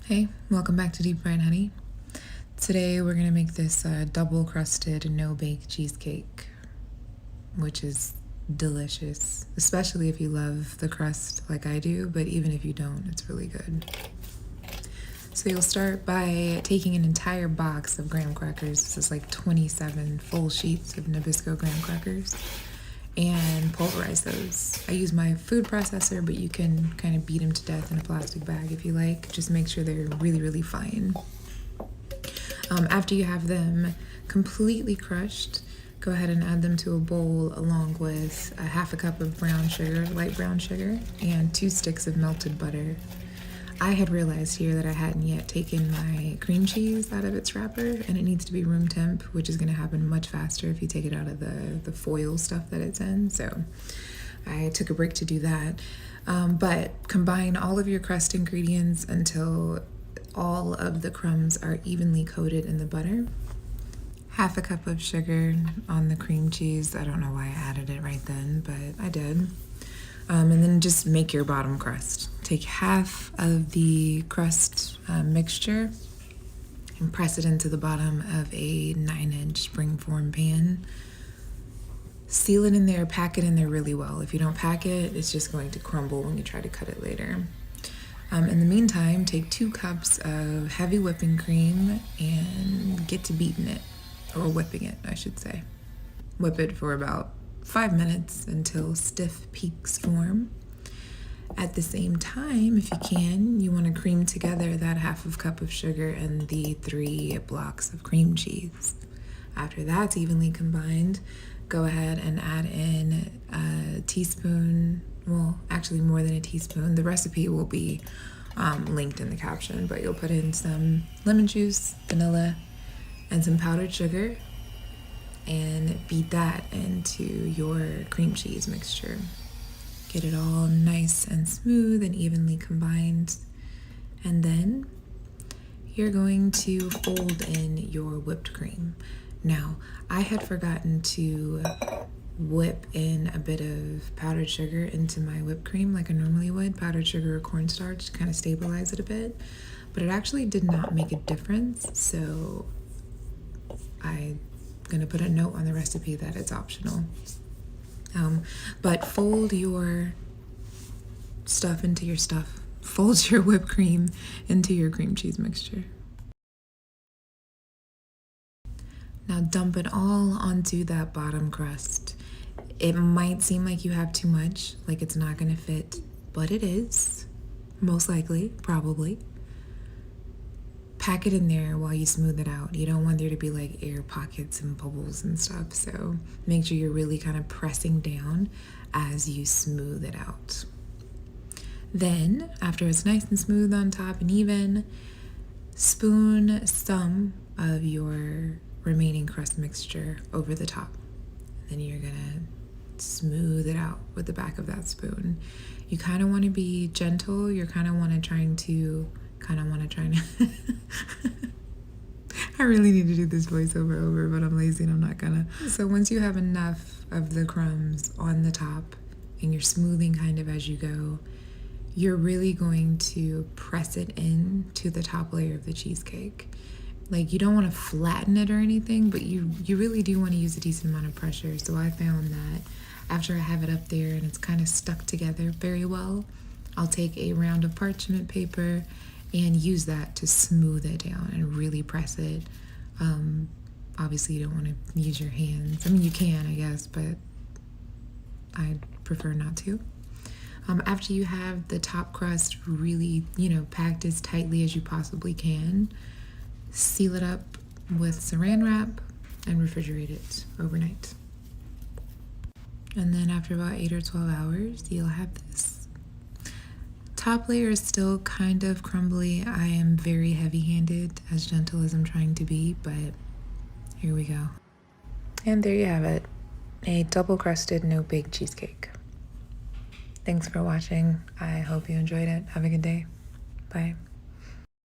Hey, welcome back to Deep Fried Honey. Today we're gonna make this double crusted no-bake cheesecake, which is delicious, especially if you love the crust like I do, but even if you don't, it's really good. So you'll start by taking an entire box of graham crackers. This is like 27 full sheets of Nabisco graham crackers, and pulverize those. I use my food processor, but you can kind of beat them to death in a plastic bag if you like. Just make sure they're really, really fine. After you have them completely crushed, go ahead and add them to a bowl along with a half a cup of brown sugar, light brown sugar, and 2 sticks of melted butter. I had realized here that I hadn't yet taken my cream cheese out of its wrapper, and it needs to be room temp, which is going to happen much faster if you take it out of the foil stuff that it's in. So I took a break to do that. But combine all of your crust ingredients until all of the crumbs are evenly coated in the butter. Half a cup of sugar on the cream cheese. I don't know why I added it right then, but I did. And then just make your bottom crust. Take half of the crust mixture and press it into the bottom of a 9-inch springform pan. Seal it in there, pack it in there really well. If you don't pack it, it's just going to crumble when you try to cut it later. In the meantime, take 2 cups of heavy whipping cream and get to beating it, or whipping it, I should say. Whip it for about 5 minutes until stiff peaks form. At the same time, if you can, you want to cream together that half of cup of sugar and the 3 blocks of cream cheese. After that's evenly combined, go ahead and add in a teaspoon, well, actually more than a teaspoon. The recipe will be linked in the caption, but you'll put in some lemon juice, vanilla, and some powdered sugar, and beat that into your cream cheese mixture. Get it all nice and smooth and evenly combined. And then you're going to fold in your whipped cream. Now, I had forgotten to whip in a bit of powdered sugar into my whipped cream like I normally would, powdered sugar or cornstarch, to kind of stabilize it a bit. But it actually did not make a difference, so I'm gonna put a note on the recipe that it's optional. But fold your stuff into your stuff. Fold your whipped cream into your cream cheese mixture. Now dump it all onto that bottom crust. It might seem like you have too much, like it's not gonna fit, but it is, most likely, probably. Pack it in there while you smooth it out. You don't want there to be like air pockets and bubbles and stuff, so make sure you're really kind of pressing down as you smooth it out. Then, after it's nice and smooth on top and even, spoon some of your remaining crust mixture over the top. Then you're gonna smooth it out with the back of that spoon. You kind of want to be gentle. You're kind of want to try to I really need to do this voiceover over, but I'm lazy and I'm not gonna. So once you have enough of the crumbs on the top and you're smoothing kind of as you go, you're really going to press it in to the top layer of the cheesecake. Like, you don't want to flatten it or anything, but you really do want to use a decent amount of pressure. So I found that after I have it up there and it's kind of stuck together very well, I'll take a round of parchment paper and use that to smooth it down and really press it. Obviously you don't want to use your hands. I mean, you can, I guess, but I prefer not to. After you have the top crust really, packed as tightly as you possibly can, seal it up with saran wrap and refrigerate it overnight. And then after about 8 or 12 hours, you'll have this. Top layer is still kind of crumbly. I am very heavy-handed, as gentle as I'm trying to be, but here we go. And there you have it, a double-crusted no-bake cheesecake. Thanks for watching. I hope you enjoyed it. Have a good day. Bye.